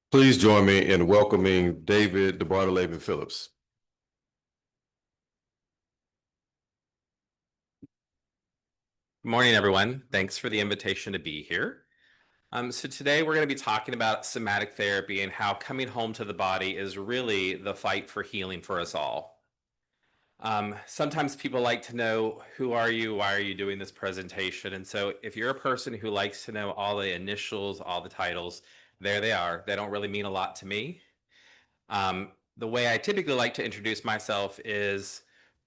Please join me in welcoming David deBardelaben-Phillips. Good morning, everyone. Thanks for the invitation to be here. So today we're going to be talking about somatic therapy and how coming home to the body is really the fight for healing for us all. Sometimes people like to know, who are you? Why are you doing this presentation? And so if you're a person who likes to know all the initials, all the titles, there they are. They don't really mean a lot to me. The way I typically like to introduce myself is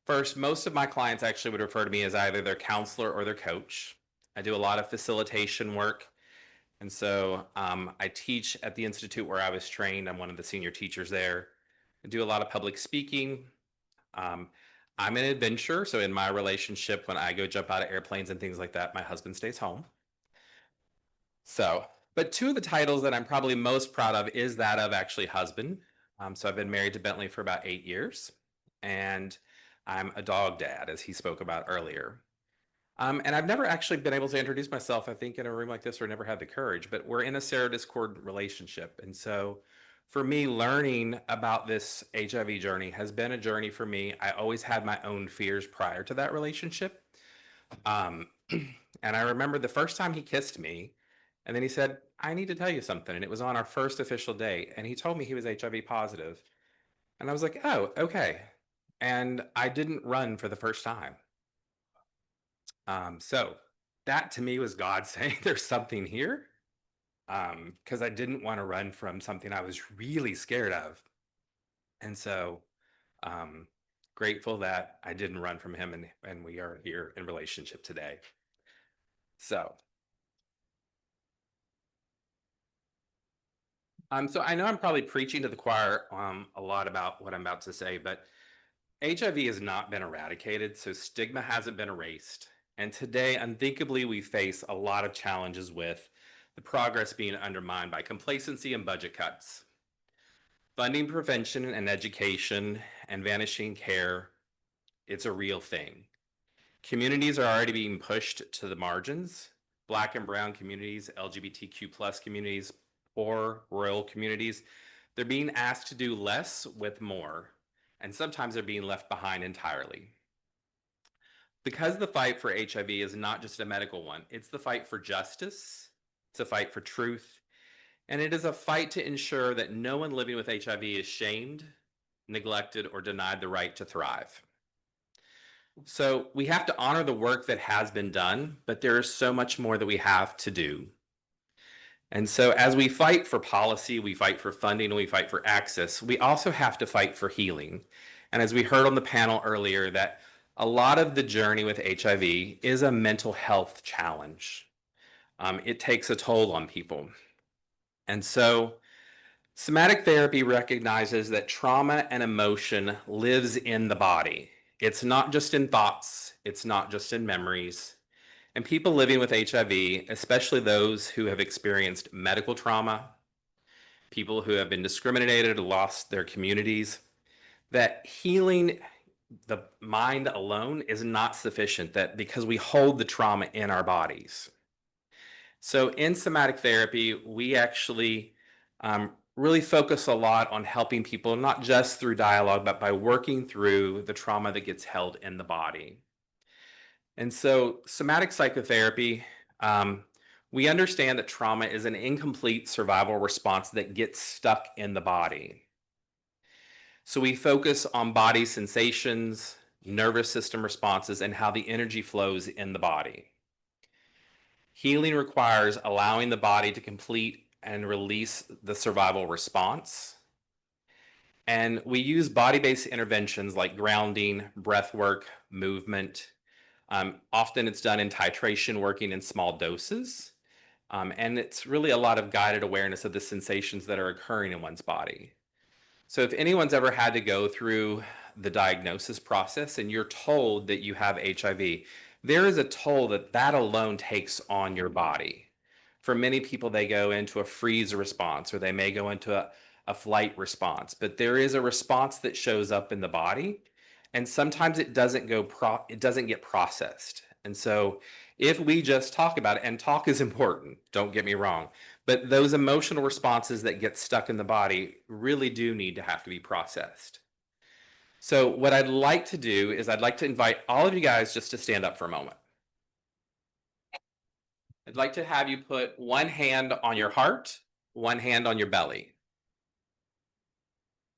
first, most of my clients actually would refer to me as either their counselor or their coach. I do a lot of facilitation work. And so I teach at the institute where I was trained. I'm one of the senior teachers there. I do a lot of public speaking. Um, I'm an adventurer. So in my relationship, when I go jump out of airplanes and things like that, my husband stays home. But two of the titles that I'm probably most proud of is that of actually husband. So I've been married to Bentley for about 8 years, and I'm a dog dad, as he spoke about earlier. And I've never actually been able to introduce myself, I think, in a room like this, or never had the courage, but we're in a serodiscord relationship. And so for me, learning about this HIV journey has been a journey for me. I always had my own fears prior to that relationship. Um, and I remember the first time he kissed me, and then he said, I need to tell you something. And it was on our first official date. And he told me he was HIV positive. And I was like, oh, okay. And I didn't run for the first time. So that to me was God saying there's something here. Because I didn't want to run from something I was really scared of. And so grateful that I didn't run from him, and we are here in relationship today. So I know I'm probably preaching to the choir a lot about what I'm about to say, but HIV has not been eradicated, so stigma hasn't been erased. And today, unthinkably, we face a lot of challenges with the progress being undermined by complacency and budget cuts. Funding prevention and education and vanishing care, it's a real thing. Communities are already being pushed to the margins. Black and brown communities, LGBTQ plus communities, poor rural communities, they're being asked to do less with more, and sometimes they're being left behind entirely. Because the fight for HIV is not just a medical one, it's the fight for justice, it's a fight for truth, and it is a fight to ensure that no one living with HIV is shamed, neglected, or denied the right to thrive. So we have to honor the work that has been done, but there is so much more that we have to do. And so as we fight for policy, we fight for funding, and we fight for access, we also have to fight for healing. And as we heard on the panel earlier, that a lot of the journey with HIV is a mental health challenge. It takes a toll on people. And so somatic therapy recognizes that trauma and emotion lives in the body. It's not just in thoughts, it's not just in memories. And people living with HIV, especially those who have experienced medical trauma, people who have been discriminated, lost their communities, that healing the mind alone is not sufficient, that because we hold the trauma in our bodies. So in somatic therapy, we actually really focus a lot on helping people, not just through dialogue, but by working through the trauma that gets held in the body. And so somatic psychotherapy, we understand that trauma is an incomplete survival response that gets stuck in the body. So we focus on body sensations, nervous system responses, and how the energy flows in the body. Healing requires allowing the body to complete and release the survival response. And we use body-based interventions like grounding, breath work, movement. Often it's done in titration, working in small doses. And it's really a lot of guided awareness of the sensations that are occurring in one's body. So if anyone's ever had to go through the diagnosis process and you're told that you have HIV, there is a toll that that alone takes on your body. For many people, they go into a freeze response, or they may go into a flight response, but there is a response that shows up in the body, and sometimes it doesn't get processed. And so if we just talk about it, and talk is important, don't get me wrong, but those emotional responses that get stuck in the body really do need to have to be processed. So what I'd like to do is I'd like to invite all of you guys just to stand up for a moment. I'd like to have you put one hand on your heart, one hand on your belly.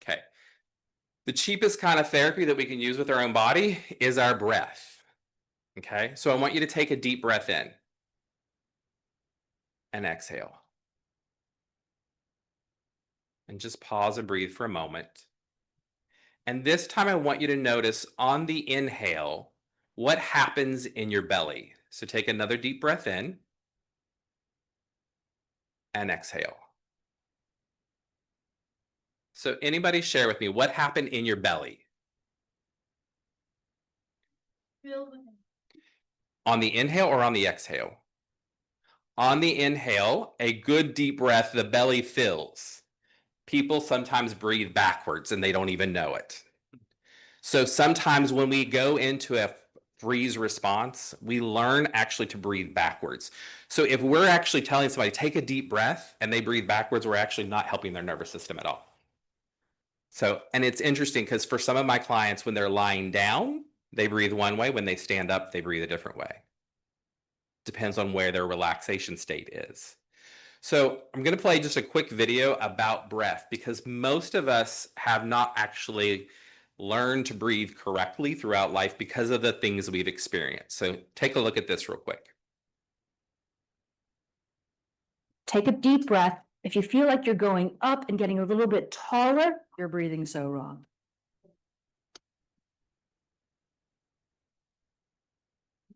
Okay. The cheapest kind of therapy that we can use with our own body is our breath. Okay. So I want you to take a deep breath in and exhale. And just pause and breathe for a moment. And this time I want you to notice on the inhale, what happens in your belly. So take another deep breath in and exhale. So anybody share with me what happened in your belly? On the inhale or on the exhale? On the inhale, a good deep breath, the belly fills. People sometimes breathe backwards and they don't even know it. So sometimes when we go into a freeze response, we learn actually to breathe backwards. So if we're actually telling somebody, take a deep breath, and they breathe backwards, we're actually not helping their nervous system at all. So, and it's interesting because for some of my clients, when they're lying down, they breathe one way. When they stand up, they breathe a different way. Depends on where their relaxation state is. So I'm going to play just a quick video about breath because most of us have not actually learned to breathe correctly throughout life because of the things we've experienced. So take a look at this real quick. Take a deep breath. If you feel like you're going up and getting a little bit taller, you're breathing so wrong.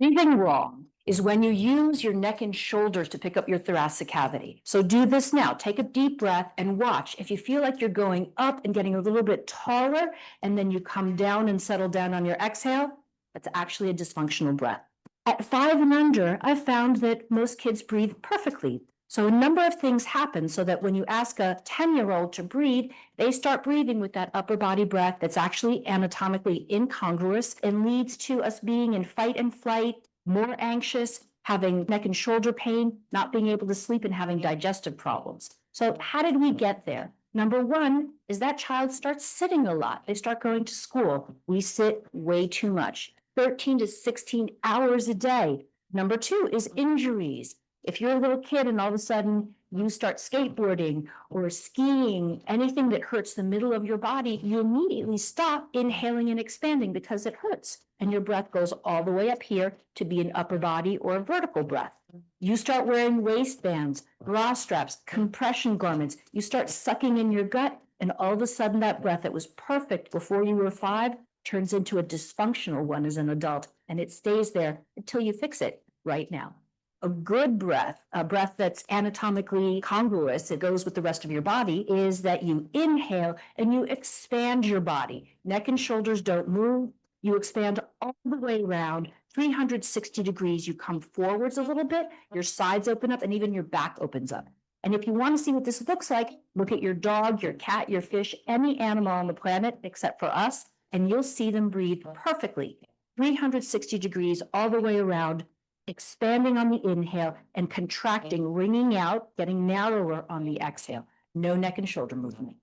Breathing wrong is when you use your neck and shoulders to pick up your thoracic cavity. So do this now. Take a deep breath and watch. If you feel like you're going up and getting a little bit taller, and then you come down and settle down on your exhale, that's actually a dysfunctional breath. At 5 and under, I've found that most kids breathe perfectly. So a number of things happen so that when you ask a 10-year-old to breathe, they start breathing with that upper body breath that's actually anatomically incongruous and leads to us being in fight and flight, more anxious, having neck and shoulder pain, not being able to sleep, and having digestive problems. So how did we get there? Number one is that child starts sitting a lot. They start going to school. We sit way too much, 13 to 16 hours a day. Number two is injuries. If you're a little kid and all of a sudden you start skateboarding or skiing, anything that hurts the middle of your body, you immediately stop inhaling and expanding because it hurts. And your breath goes all the way up here to be an upper body or a vertical breath. You start wearing waistbands, bra straps, compression garments. You start sucking in your gut, and all of a sudden that breath that was perfect before you were 5 turns into a dysfunctional one as an adult, and it stays there until you fix it right now. A good breath, a breath that's anatomically congruous, it goes with the rest of your body, is that you inhale and you expand your body. Neck and shoulders don't move. You expand all the way around, 360 degrees. You come forwards a little bit, your sides open up, and even your back opens up. And if you want to see what this looks like, look at your dog, your cat, your fish, any animal on the planet except for us, and you'll see them breathe perfectly, 360 degrees all the way around, expanding on the inhale and contracting, wringing out, getting narrower on the exhale. No neck and shoulder movement.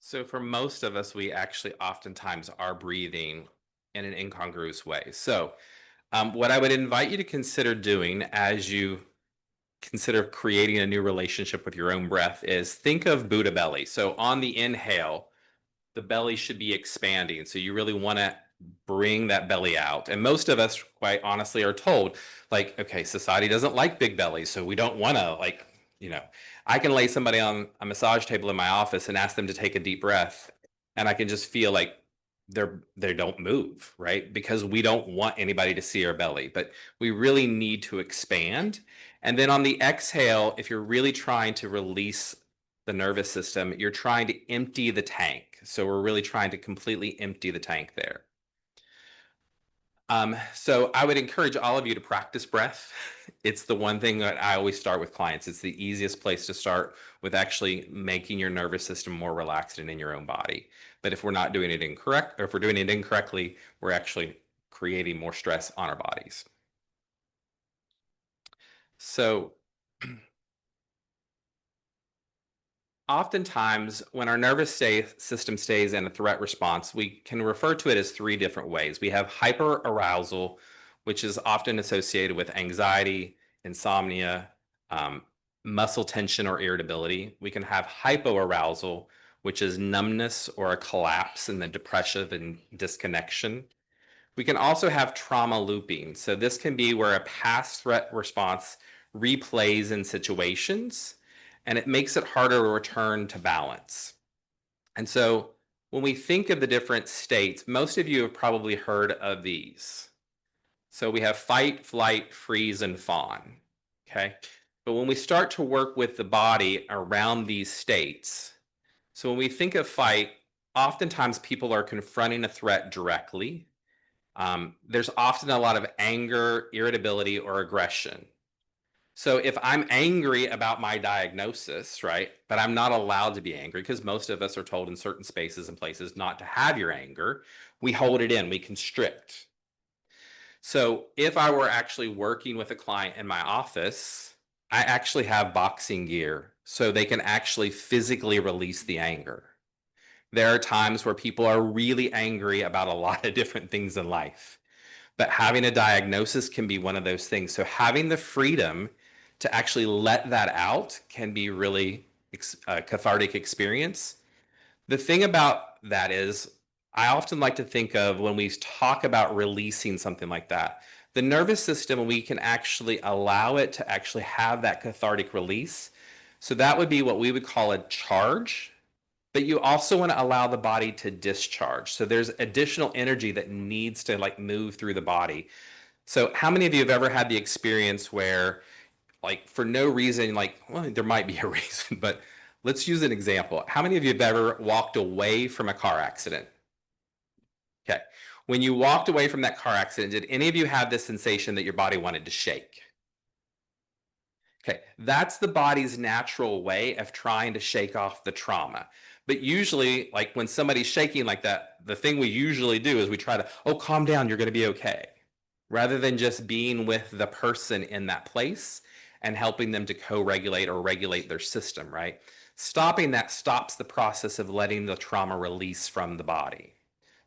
So for most of us, we actually oftentimes are breathing in an incongruous way. So what I would invite you to consider doing as you consider creating a new relationship with your own breath is think of Buddha belly. So on the inhale, the belly should be expanding. So you really want to bring that belly out. And most of us, quite honestly, are told, like, okay, society doesn't like big bellies, so we don't want to, like, I can lay somebody on a massage table in my office and ask them to take a deep breath, and I can just feel like they don't move, right? Because we don't want anybody to see our belly, but we really need to expand. And then on the exhale, if you're really trying to release the nervous system, you're trying to empty the tank. So we're really trying to completely empty the tank there. So I would encourage all of you to practice breath. It's the one thing that I always start with clients. It's the easiest place to start with actually making your nervous system more relaxed and in your own body. But if we're not doing it incorrect, or if we're doing it incorrectly, we're actually creating more stress on our bodies. So oftentimes when our nervous system stays in a threat response, we can refer to it as three different ways. We have hyperarousal, which is often associated with anxiety, insomnia, muscle tension or irritability. We can have hypoarousal, which is numbness or a collapse in the depression and disconnection. We can also have trauma looping. So this can be where a past threat response replays in situations, and it makes it harder to return to balance. And so when we think of the different states, most of you have probably heard of these. So we have fight, flight, freeze, and fawn. Okay. But when we start to work with the body around these states, so when we think of fight, oftentimes people are confronting a threat directly. There's often a lot of anger, irritability, or aggression. So if I'm angry about my diagnosis, right, but I'm not allowed to be angry because most of us are told in certain spaces and places not to have your anger, we hold it in, we constrict. So if I were actually working with a client in my office, I actually have boxing gear so they can actually physically release the anger. There are times where people are really angry about a lot of different things in life, but having a diagnosis can be one of those things. So having the freedom to actually let that out can be really a cathartic experience. The thing about that is, I often like to think of when we talk about releasing something like that, the nervous system, we can actually allow it to actually have that cathartic release. So that would be what we would call a charge, but you also want to allow the body to discharge. So there's additional energy that needs to like move through the body. So how many of you have ever had the experience where like for no reason, like, well, there might be a reason, but let's use an example. How many of you have ever walked away from a car accident? Okay. When you walked away from that car accident, did any of you have this sensation that your body wanted to shake? Okay. That's the body's natural way of trying to shake off the trauma. But usually, like when somebody's shaking like that, the thing we usually do is we try to, oh, calm down, you're going to be okay. Rather than just being with the person in that place and helping them to co-regulate or regulate their system, right? Stopping that stops the process of letting the trauma release from the body.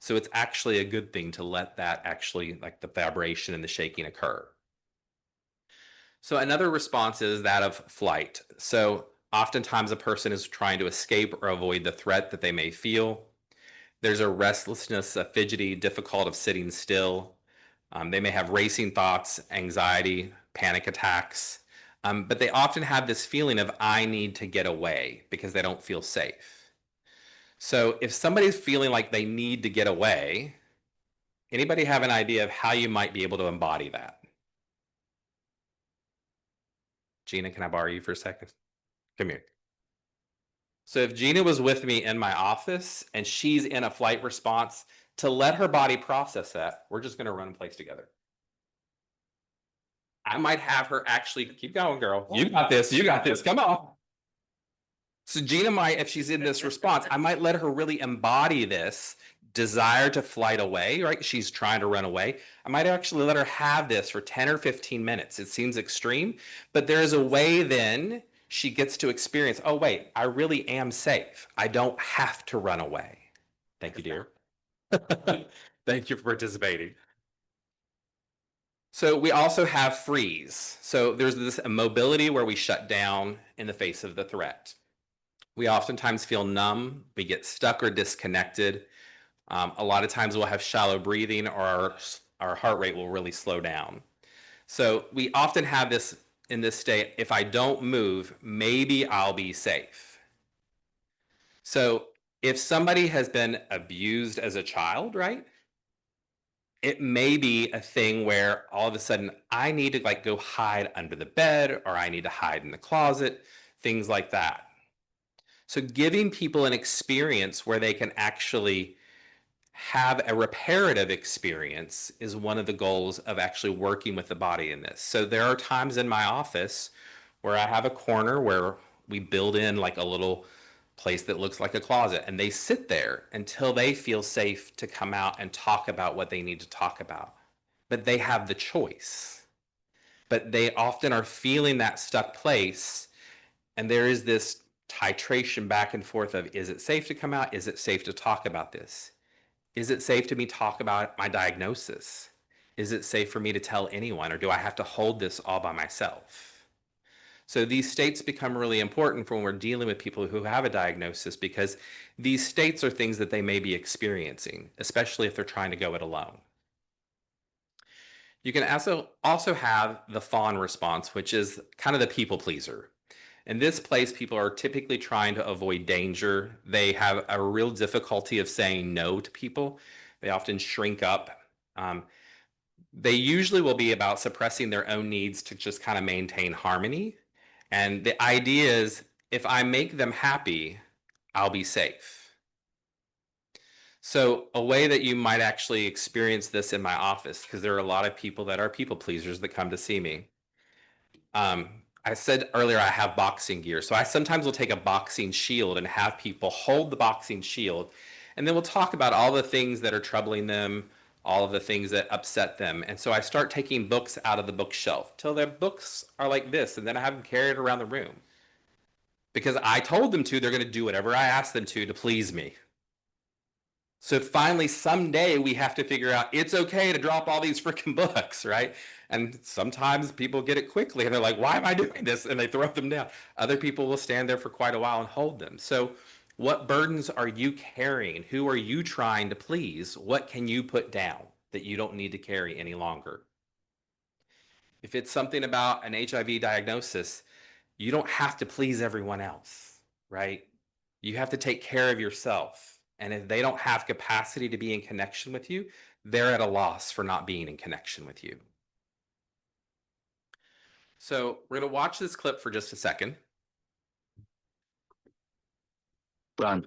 So it's actually a good thing to let that actually, like the vibration and the shaking occur. So another response is that of flight. So oftentimes a person is trying to escape or avoid the threat that they may feel. There's a restlessness, a fidgety, difficult of sitting still. They may have racing thoughts, anxiety, panic attacks, but they often have this feeling of I need to get away because they don't feel safe. So if somebody's feeling like they need to get away, anybody have an idea of how you might be able to embody that? Gina, can I borrow you for a second? Come here. So if Gina was with me in my office and she's in a flight response, to let her body process that, we're just going to run in place together. I might have her actually, keep going, girl. You got this. You got this. Come on. So Gina might, if she's in this response, I might let her really embody this desire to flight away, right? She's trying to run away. I might actually let her have this for 10 or 15 minutes. It seems extreme, but there is a way then she gets to experience, oh, wait, I really am safe. I don't have to run away. Thank you, dear. Thank you for participating. So we also have freeze. So there's this immobility where we shut down in the face of the threat. We oftentimes feel numb, we get stuck or disconnected. A lot of times we'll have shallow breathing or our heart rate will really slow down. So we often have this in this state, if I don't move, maybe I'll be safe. So if somebody has been abused as a child, right? It may be a thing where all of a sudden I need to like go hide under the bed or I need to hide in the closet, things like that. So giving people an experience where they can actually have a reparative experience is one of the goals of actually working with the body in this. So there are times in my office where I have a corner where we build in like a little place that looks like a closet and they sit there until they feel safe to come out and talk about what they need to talk about. but they have the choice. But they often are feeling that stuck place, and there is this titration back and forth of, is it safe to come out? Is it safe to talk about this? Is it safe to me talk about my diagnosis? Is it safe for me to tell anyone, or do I have to hold this all by myself? So these states become really important for when we're dealing with people who have a diagnosis, because these states are things that they may be experiencing, especially if they're trying to go it alone. You can also have the fawn response, which is kind of the people pleaser. In this place, people are typically trying to avoid danger. They have a real difficulty of saying no to people. They often shrink up. They usually will be about suppressing their own needs to just kind of maintain harmony. And the idea is, if I make them happy, I'll be safe. So a way that you might actually experience this in my office, because there are a lot of people that are people pleasers that come to see me. I said earlier I have boxing gear. So I sometimes will take a boxing shield and have people hold the boxing shield. And then we'll talk about all the things that are troubling them, all of the things that upset them. And so I start taking books out of the bookshelf till their books are like this. And then I have them carried around the room. Because I told them to, they're going to do whatever I ask them to please me. So finally, someday we have to figure out it's okay to drop all these freaking books, right? And sometimes people get it quickly and they're like, why am I doing this? And they throw them down. Other people will stand there for quite a while and hold them. So what burdens are you carrying? Who are you trying to please? What can you put down that you don't need to carry any longer? If it's something about an HIV diagnosis, you don't have to please everyone else, right? You have to take care of yourself. And if they don't have capacity to be in connection with you, they're at a loss for not being in connection with you. So we're going to watch this clip for just a second. Run.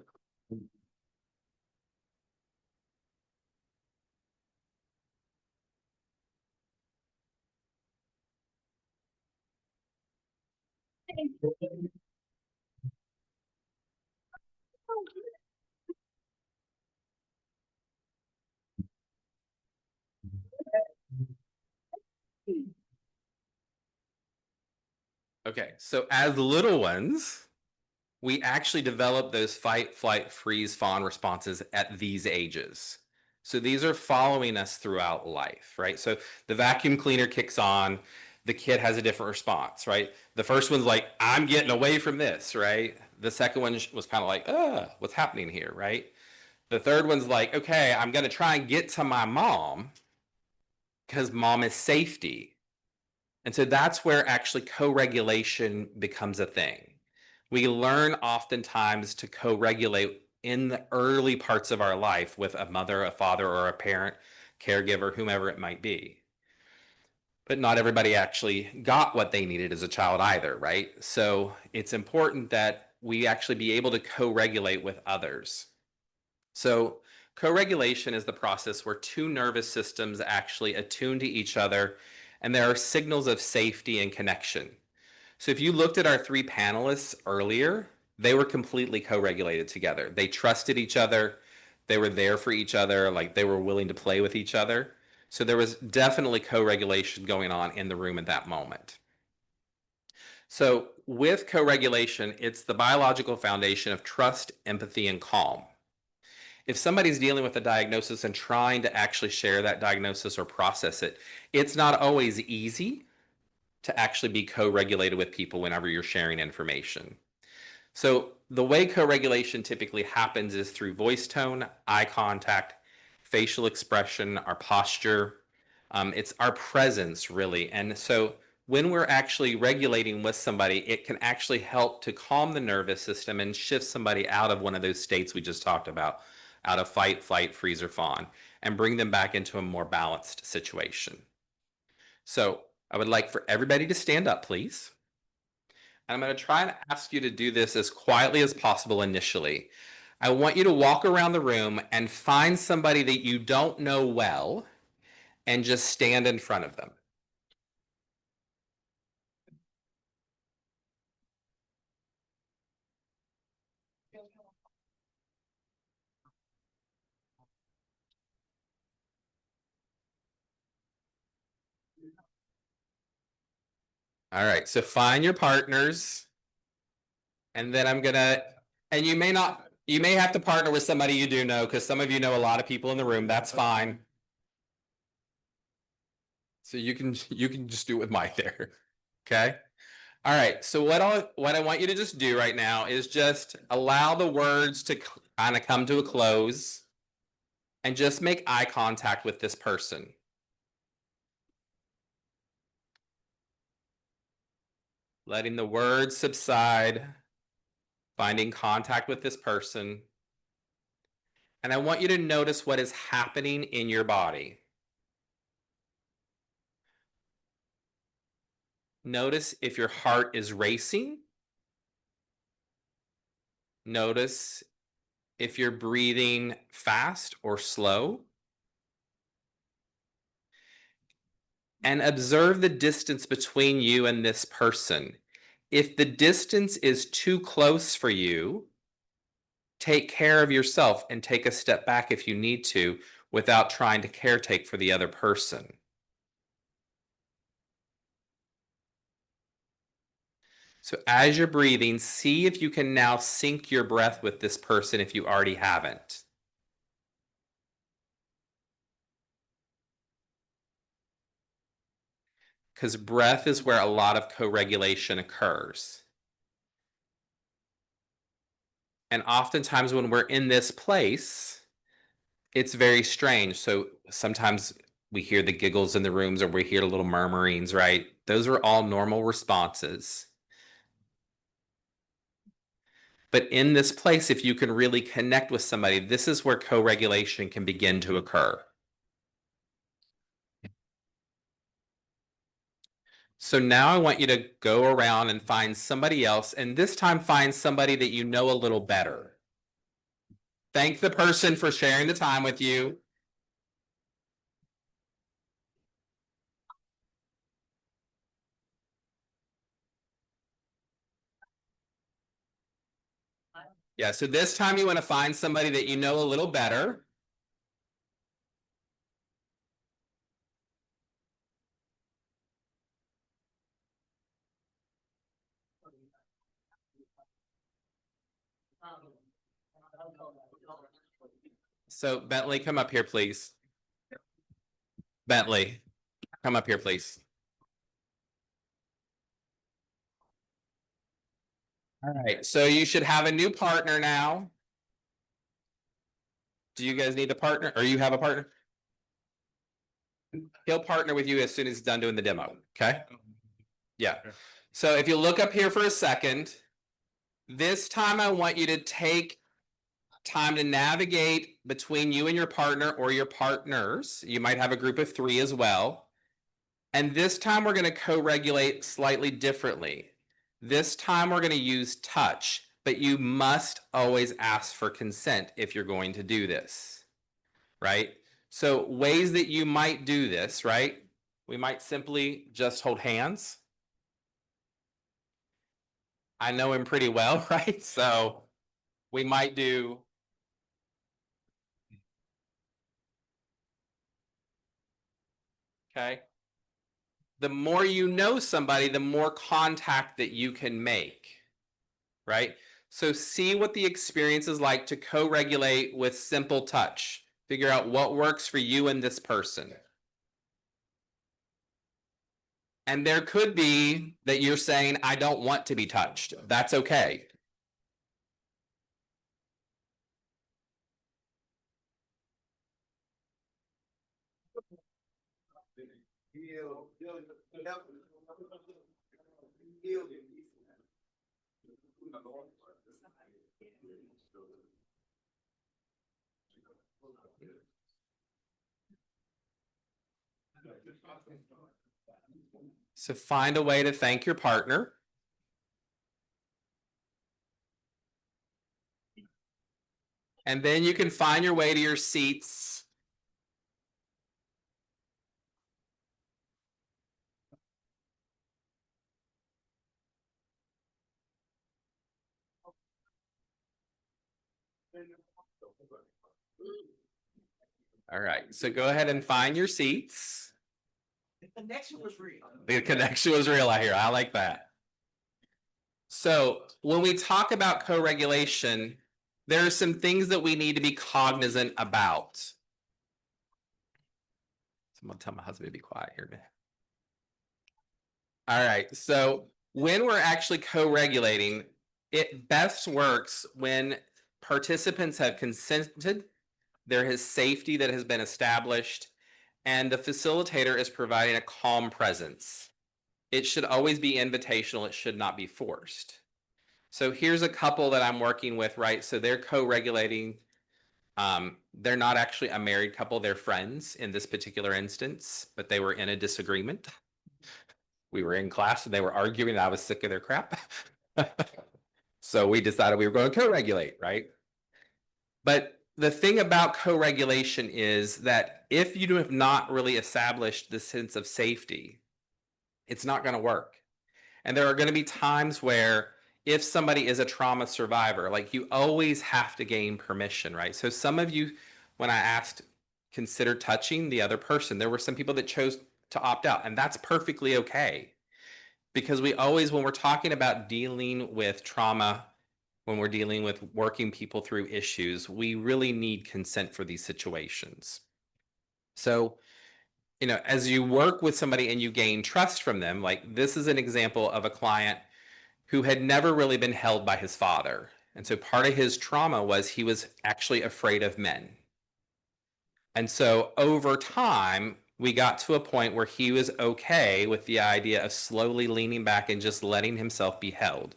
Okay, so as little ones, we actually develop those fight, flight, freeze, fawn responses at these ages. So these are following us throughout life, right? So the vacuum cleaner kicks on, the kid has a different response, right? The first one's like, I'm getting away from this, right? The second one was kind of like, what's happening here, right? The third one's like, okay, I'm going to try and get to my mom because mom is safety. And so that's where actually co-regulation becomes a thing. We learn oftentimes to co-regulate in the early parts of our life with a mother, a father, or a parent, caregiver, whomever it might be. But not everybody actually got what they needed as a child either, right? So it's important that we actually be able to co-regulate with others. So co-regulation is the process where two nervous systems actually attune to each other, and there are signals of safety and connection. So if you looked at our three panelists earlier, they were completely co-regulated together. They trusted each other. They were there for each other. Like they were willing to play with each other. So there was definitely co-regulation going on in the room at that moment. So with co-regulation, it's the biological foundation of trust, empathy, and calm. If somebody's dealing with a diagnosis and trying to actually share that diagnosis or process it, it's not always easy to actually be co-regulated with people whenever you're sharing information. So the way co-regulation typically happens is through voice tone, eye contact, facial expression, our posture. It's our presence, really. And so when we're actually regulating with somebody, it can actually help to calm the nervous system and shift somebody out of one of those states we just talked about, out of fight, flight, freeze, or fawn, and bring them back into a more balanced situation. So I would like for everybody to stand up, please. And I'm going to try and ask you to do this as quietly as possible initially. I want you to walk around the room and find somebody that you don't know well and just stand in front of them. All right, so find your partners. And then and you may have to partner with somebody you do know, because some of you know a lot of people in the room. That's fine. So you can just do it with Mike there. Okay. All right. So what I want you to just do right now is just allow the words to kind of come to a close and just make eye contact with this person. Letting the words subside, finding contact with this person. And I want you to notice what is happening in your body. Notice if your heart is racing. Notice if you're breathing fast or slow. And observe the distance between you and this person. If the distance is too close for you, take care of yourself and take a step back if you need to, without trying to caretake for the other person. So as you're breathing, see if you can now sync your breath with this person if you already haven't. Because breath is where a lot of co-regulation occurs. And oftentimes when we're in this place, it's very strange. So sometimes we hear the giggles in the rooms, or we hear little murmurings, right? Those are all normal responses. But in this place, if you can really connect with somebody, this is where co-regulation can begin to occur. So now I want you to go around and find somebody else, and this time find somebody that you know a little better. Thank the person for sharing the time with you. Yeah, so this time you want to find somebody that you know a little better. So Bentley, come up here, please. Bentley, come up here, please. All right, so you should have a new partner now. Do you guys need a partner, or you have a partner? He'll partner with you as soon as he's done doing the demo, okay? Yeah. So if you look up here for a second, this time I want you to take time to navigate between you and your partner or your partners. You might have a group of 3 as well. And this time we're going to co-regulate slightly differently. This time we're going to use touch, but you must always ask for consent if you're going to do this, right? So ways that you might do this, right? We might simply just hold hands. I know him pretty well, right? So we might do. Okay. The more you know somebody, the more contact that you can make, right? So see what the experience is like to co-regulate with simple touch. Figure out what works for you and this person. And there could be that you're saying, I don't want to be touched. That's okay. So find a way to thank your partner. And then you can find your way to your seats. All right, so go ahead and find your seats. The connection was real. The connection was real, I hear. I like that. So when we talk about co-regulation, there are some things that we need to be cognizant about. Someone tell my husband to be quiet here, man. All right, so when we're actually co-regulating, it best works when participants have consented, there is safety that has been established, and the facilitator is providing a calm presence. It should always be invitational. It should not be forced. So here's a couple that I'm working with, right? So they're co-regulating. They're not actually a married couple. They're friends in this particular instance, but they were in a disagreement. We were in class and they were arguing and I was sick of their crap. So we decided we were going to co-regulate, right? But the thing about co-regulation is that if you have not really established the sense of safety, it's not going to work. And there are going to be times where if somebody is a trauma survivor, like you always have to gain permission, right? So some of you, when I asked, consider touching the other person, there were some people that chose to opt out, and that's perfectly okay. Because we always, when we're talking about dealing with trauma, when we're dealing with working people through issues, we really need consent for these situations. So, you know, as you work with somebody and you gain trust from them, like this is an example of a client who had never really been held by his father. And so part of his trauma was he was actually afraid of men. And so over time, we got to a point where he was okay with the idea of slowly leaning back and just letting himself be held.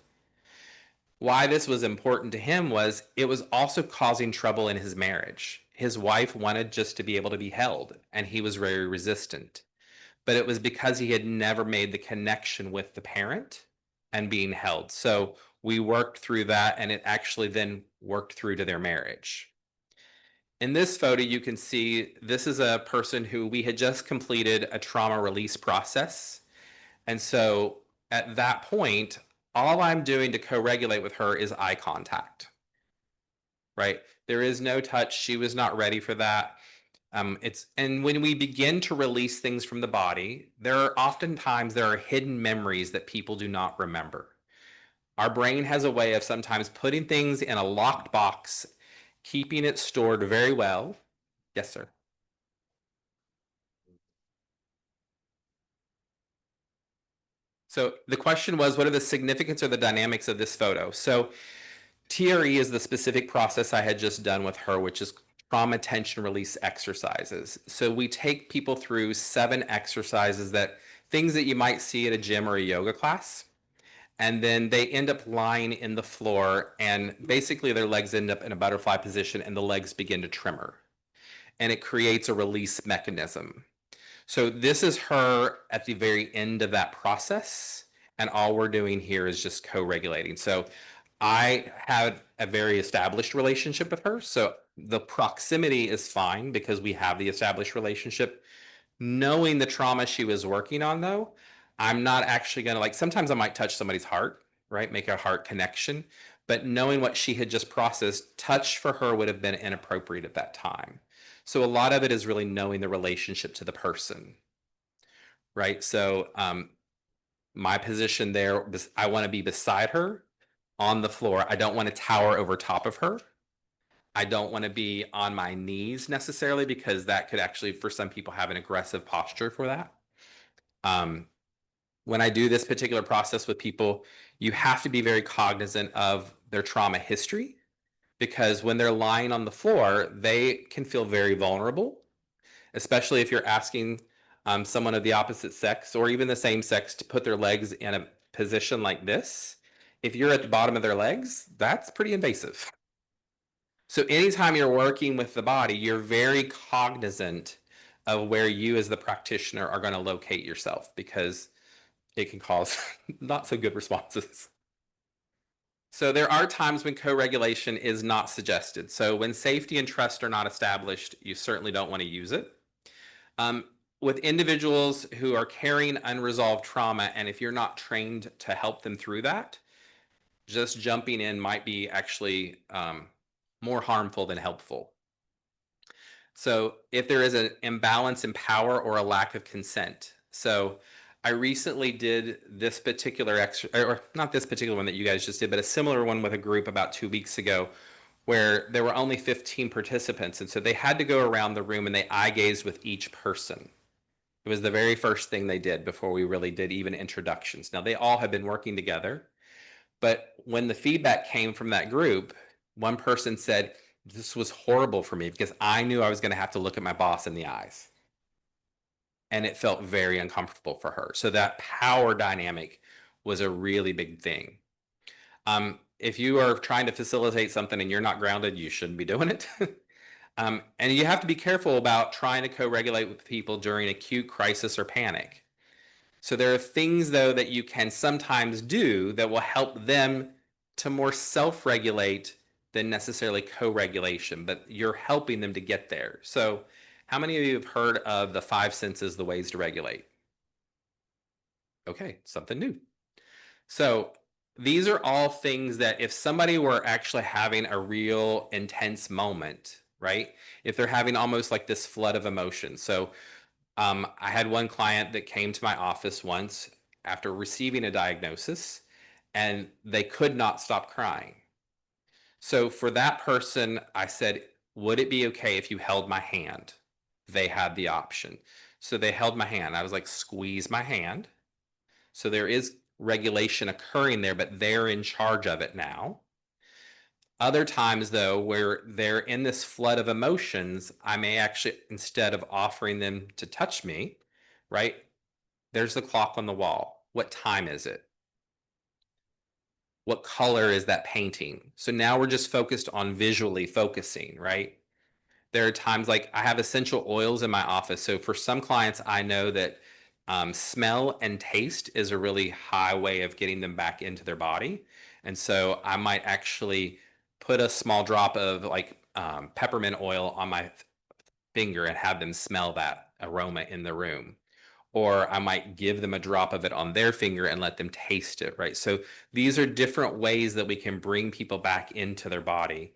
Why this was important to him was it was also causing trouble in his marriage. His wife wanted just to be able to be held, and he was very resistant. But it was because he had never made the connection with the parent and being held. So we worked through that, and it actually then worked through to their marriage. In this photo, you can see this is a person who we had just completed a trauma release process. And so at that point, all I'm doing to co-regulate with her is eye contact, right? There is no touch. She was not ready for that. And when we begin to release things from the body, there are hidden memories that people do not remember. Our brain has a way of sometimes putting things in a locked box, keeping it stored very well. Yes, sir. So the question was, what are the significance or the dynamics of this photo? So TRE is the specific process I had just done with her, which is trauma tension release exercises. So we take people through 7 exercises, things that you might see at a gym or a yoga class. And then they end up lying in the floor, and basically their legs end up in a butterfly position and the legs begin to tremor. And it creates a release mechanism. So this is her at the very end of that process. And all we're doing here is just co-regulating. So I have a very established relationship with her. So the proximity is fine because we have the established relationship. Knowing the trauma she was working on, though, I'm not actually going to, like, sometimes I might touch somebody's heart, right? Make a heart connection. But knowing what she had just processed, touch for her would have been inappropriate at that time. So a lot of it is really knowing the relationship to the person, right? So my position there, I want to be beside her on the floor. I don't want to tower over top of her. I don't want to be on my knees necessarily, because that could actually, for some people, have an aggressive posture for that. When I do this particular process with people, you have to be very cognizant of their trauma history, because when they're lying on the floor, they can feel very vulnerable, especially if you're asking someone of the opposite sex or even the same sex to put their legs in a position like this. If you're at the bottom of their legs, that's pretty invasive. So anytime you're working with the body, you're very cognizant of where you as the practitioner are going to locate yourself, because it can cause not so good responses. So there are times when co-regulation is not suggested. So when safety and trust are not established, you certainly don't want to use it. With individuals who are carrying unresolved trauma, and if you're not trained to help them through that, just jumping in might be actually more harmful than helpful. So if there is an imbalance in power or a lack of consent, So I recently did this particular or not this particular one that you guys just did, but a similar one with a group about 2 weeks ago where there were only 15 participants. And so they had to go around the room and they eye gazed with each person. It was the very first thing they did before we really did even introductions. Now, they all had been working together, but when the feedback came from that group, one person said, "This was horrible for me because I knew I was going to have to look at my boss in the eyes." And it felt very uncomfortable for her. So that power dynamic was a really big thing. If you are trying to facilitate something and you're not grounded, you shouldn't be doing it. And you have to be careful about trying to co-regulate with people during acute crisis or panic. So there are things, though, that you can sometimes do that will help them to more self-regulate than necessarily co-regulation, but you're helping them to get there. So how many of you have heard of the 5 senses, the ways to regulate? Okay, something new. So these are all things that if somebody were actually having a real intense moment, right? If they're having almost like this flood of emotion. So I had one client that came to my office once after receiving a diagnosis and they could not stop crying. So for that person, I said, would it be okay if you held my hand? They had the option. So they held my hand. I was like, squeeze my hand. So there is regulation occurring there, but they're in charge of it now. Other times, though, where they're in this flood of emotions, I may actually, instead of offering them to touch me, right? There's the clock on the wall. What time is it? What color is that painting? So now we're just focused on visually focusing, right? There are times like I have essential oils in my office. So for some clients, I know that smell and taste is a really high way of getting them back into their body. And so I might actually put a small drop of like peppermint oil on my finger and have them smell that aroma in the room. Or I might give them a drop of it on their finger and let them taste it, right? So these are different ways that we can bring people back into their body.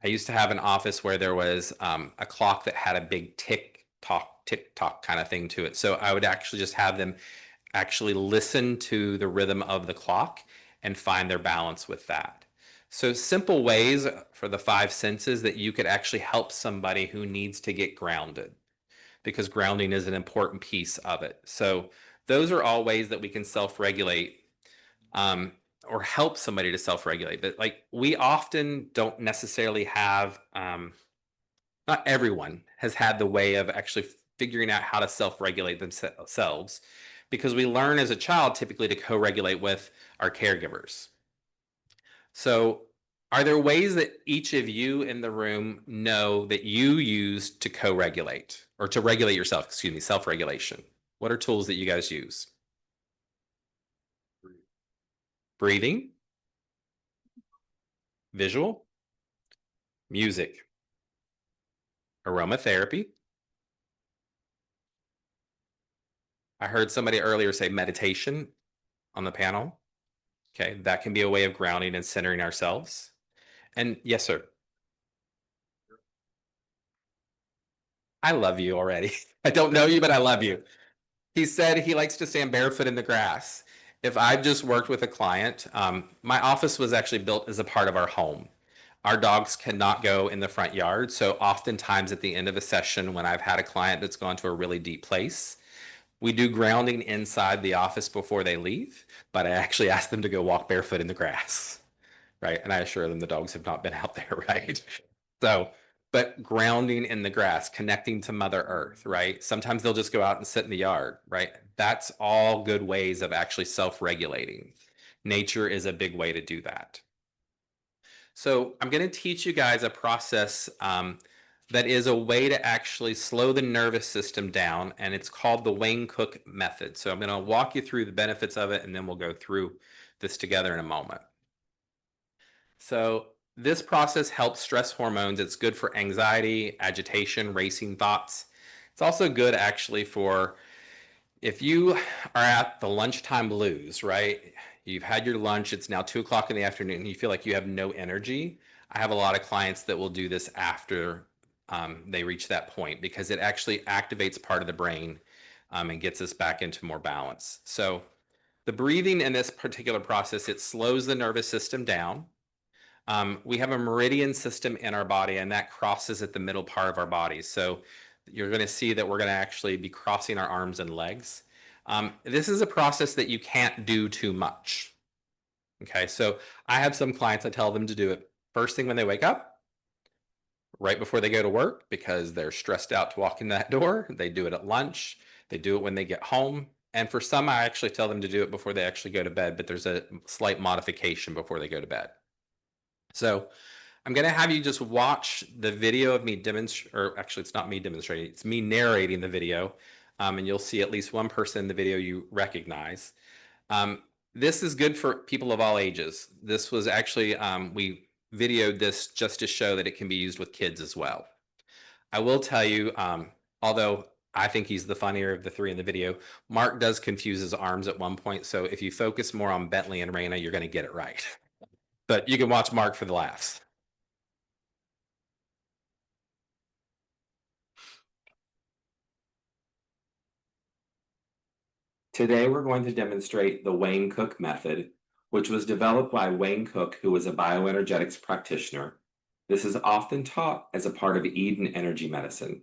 I used to have an office where there was a clock that had a big tick tock kind of thing to it. So I would actually just have them actually listen to the rhythm of the clock and find their balance with that. So simple ways for the 5 senses that you could actually help somebody who needs to get grounded, because grounding is an important piece of it. So those are all ways that we can self-regulate or help somebody to self-regulate. But like we often don't necessarily have, not everyone has had the way of actually figuring out how to self-regulate themselves, because we learn as a child typically to co-regulate with our caregivers. So are there ways that each of you in the room know that you use to co-regulate or to regulate yourself, excuse me, self-regulation? What are tools that you guys use? Breathing, visual, music, aromatherapy. I heard somebody earlier say meditation on the panel. Okay, that can be a way of grounding and centering ourselves. And yes, sir. I love you already. I don't know you, but I love you. He said he likes to stand barefoot in the grass. If I've just worked with a client, my office was actually built as a part of our home. Our dogs cannot go in the front yard. So oftentimes at the end of a session, when I've had a client that's gone to a really deep place, we do grounding inside the office before they leave, but I actually ask them to go walk barefoot in the grass, right? And I assure them the dogs have not been out there, right? So, but grounding in the grass, connecting to Mother Earth, right? Sometimes they'll just go out and sit in the yard, right? That's all good ways of actually self-regulating. Nature is a big way to do that. So I'm going to teach you guys a process that is a way to actually slow the nervous system down, and it's called the Wayne-Cook method. So I'm going to walk you through the benefits of it, and then we'll go through this together in a moment. So this process helps stress hormones. It's good for anxiety, agitation, racing thoughts. It's also good actually for if you are at the lunchtime blues, right? You've had your lunch, it's now 2 o'clock in the afternoon, you feel like you have no energy. I have a lot of clients that will do this after they reach that point, because it actually activates part of the brain and gets us back into more balance. So the breathing in this particular process, it slows the nervous system down. We have a meridian system in our body, and that crosses at the middle part of our body. So you're going to see that we're going to actually be crossing our arms and legs. This is a process that you can't do too much. Okay, so I have some clients, I tell them to do it first thing when they wake up, right before they go to work, because they're stressed out to walk in that door. They do it at lunch. They do it when they get home. And for some, I actually tell them to do it before they actually go to bed, but there's a slight modification before they go to bed. So I'm going to have you just watch the video of me demonstrate, or actually it's not me demonstrating, it's me narrating the video. And you'll see at least one person in the video you recognize. This is good for people of all ages. This was actually, we videoed this just to show that it can be used with kids as well. I will tell you, although I think he's the funnier of the three in the video, Mark does confuse his arms at one point. So if you focus more on Bentley and Raina, you're going to get it right. But you can watch Mark for the laughs. Today, we're going to demonstrate the Wayne Cook method, which was developed by Wayne Cook, who was a bioenergetics practitioner. This is often taught as a part of Eden energy medicine.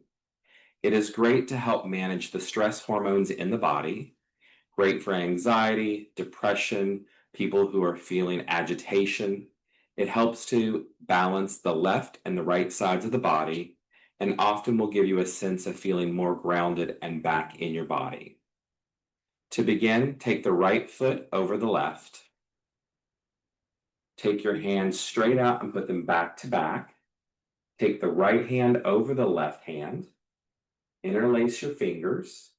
It is great to help manage the stress hormones in the body, great for anxiety, depression, people who are feeling agitation. It helps to balance the left and the right sides of the body, and often will give you a sense of feeling more grounded and back in your body. To begin, take the right foot over the left. Take your hands straight out and put them back to back. Take the right hand over the left hand. Interlace your fingers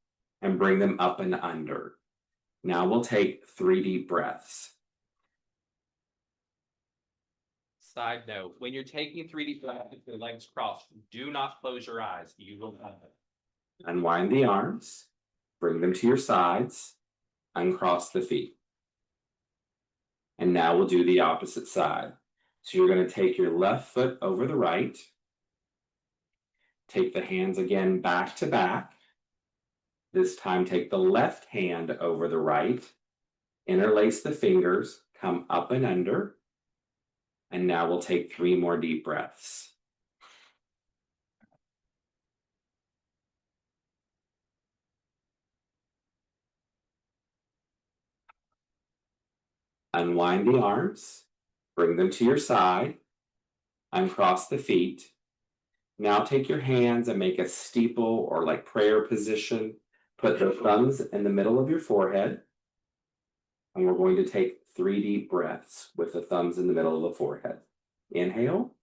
and bring them up and under. Now we'll take 3 deep breaths. Side note, when you're taking 3 deep breaths with your legs crossed, do not close your eyes. You will have it. Unwind the arms. Bring them to your sides, uncross the feet. And now we'll do the opposite side. So you're going to take your left foot over the right. Take the hands again back to back. This time take the left hand over the right. Interlace the fingers, come up and under. And now we'll take 3 more deep breaths. Unwind the arms, bring them to your side, uncross the feet. Now take your hands and make a steeple or like prayer position. Put the thumbs in the middle of your forehead. And we're going to take 3 deep breaths with the thumbs in the middle of the forehead. Inhale.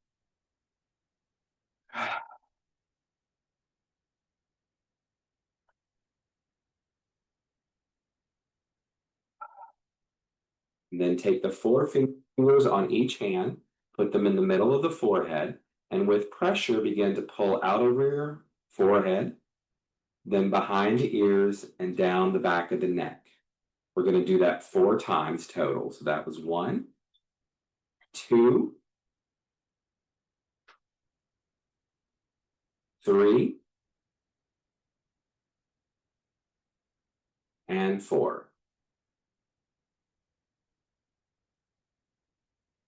And then take the 4 fingers on each hand, put them in the middle of the forehead, and with pressure begin to pull out over your forehead, then behind the ears and down the back of the neck. We're going to do that 4 times total. So that was 1, 2, 3, and 4.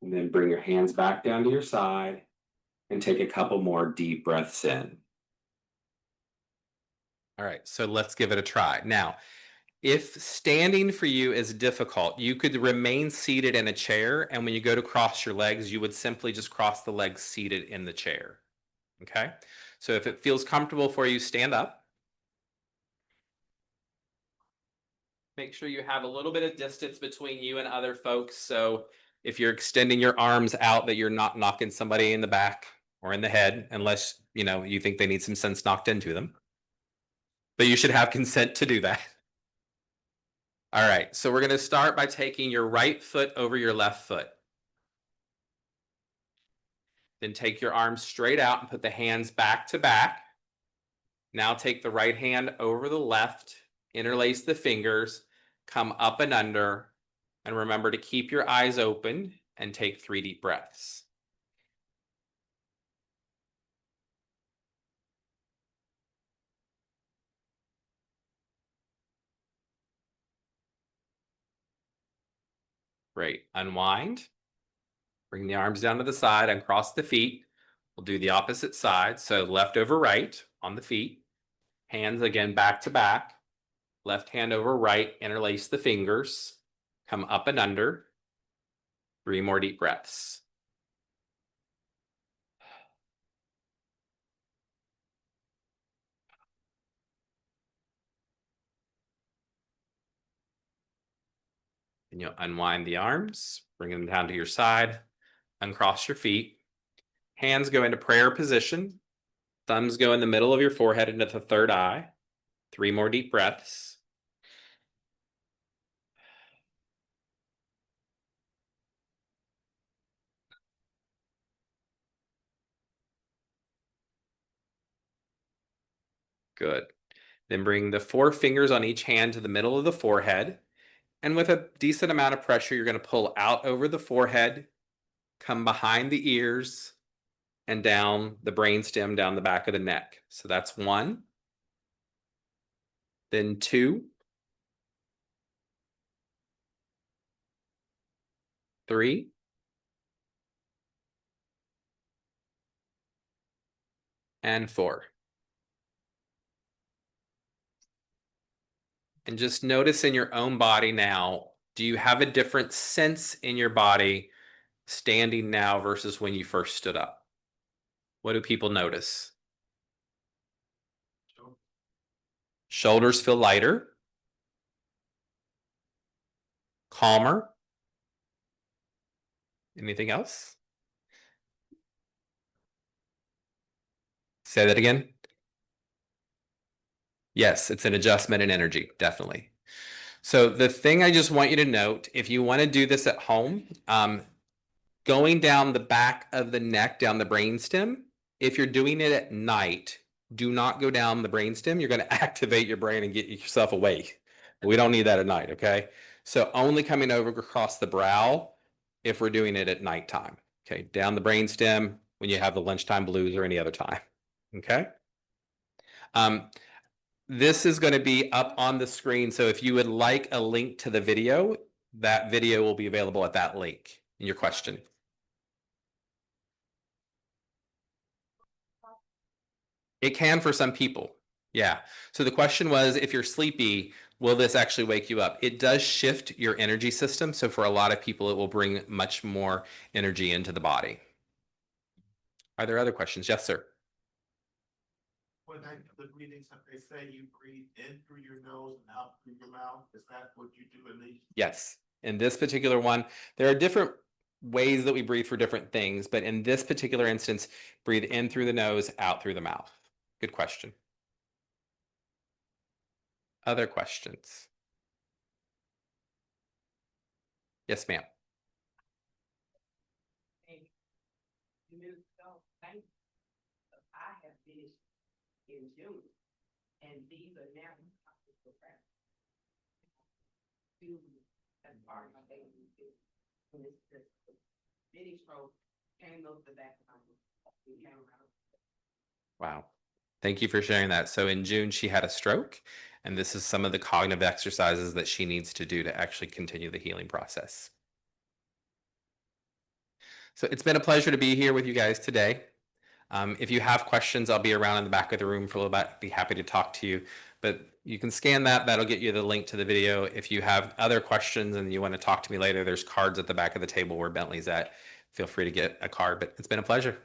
And then bring your hands back down to your side and take a couple more deep breaths in. All right, so let's give it a try. Now, if standing for you is difficult, you could remain seated in a chair, and when you go to cross your legs, you would simply just cross the legs seated in the chair. Okay? So if it feels comfortable for you, stand up. Make sure you have a little bit of distance between you and other folks. So if you're extending your arms out, that you're not knocking somebody in the back or in the head, unless you think they need some sense knocked into them. But you should have consent to do that. All right, so we're going to start by taking your right foot over your left foot. Then take your arms straight out and put the hands back to back. Now take the right hand over the left, interlace the fingers, come up and under, and remember to keep your eyes open and take 3 deep breaths. Great. Unwind. Bring the arms down to the side, uncross the feet. We'll do the opposite side. So left over right on the feet. Hands again back to back. Left hand over right, interlace the fingers. Come up and under. 3 more deep breaths. And you'll unwind the arms, bring them down to your side, uncross your feet. Hands go into prayer position. Thumbs go in the middle of your forehead into the third eye. 3 more deep breaths. Good. Then bring the 4 fingers on each hand to the middle of the forehead. And with a decent amount of pressure, you're going to pull out over the forehead, come behind the ears, and down the brainstem, down the back of the neck. So that's 1. Then 2. 3. And 4. And just notice in your own body now, do you have a different sense in your body standing now versus when you first stood up? What do people notice? Shoulders feel lighter, calmer. Anything else? Say that again. Yes, it's an adjustment in energy, definitely. So the thing I just want you to note, if you want to do this at home, going down the back of the neck, down the brainstem, if you're doing it at night, do not go down the brainstem. You're going to activate your brain and get yourself awake. We don't need that at night, okay? So only coming over across the brow if we're doing it at nighttime, okay? Down the brainstem when you have the lunchtime blues or any other time, okay? This is going to be up on the screen. So if you would like a link to the video, that video will be available at that link in your question. It can for some people. Yeah. So the question was, if you're sleepy, will this actually wake you up? It does shift your energy system. So for a lot of people, it will bring much more energy into the body. Are there other questions? Yes, sir. When the breathings, they say you breathe in through your nose and out through your mouth. Is that what you do at least? Yes. In this particular one, there are different ways that we breathe for different things, but in this particular instance, breathe in through the nose, out through the mouth. Good question. Other questions? Yes, ma'am. I have finished in June, and these are now as part of my daily routine. And it's just mini stroke came over the back of my head. Wow. Thank you for sharing that. So in June, she had a stroke, and this is some of the cognitive exercises that she needs to do to actually continue the healing process. So it's been a pleasure to be here with you guys today. If you have questions, I'll be around in the back of the room for a little bit. Be happy to talk to you. But you can scan that. That'll get you the link to the video. If you have other questions and you want to talk to me later, there's cards at the back of the table where Bentley's at. Feel free to get a card. But it's been a pleasure.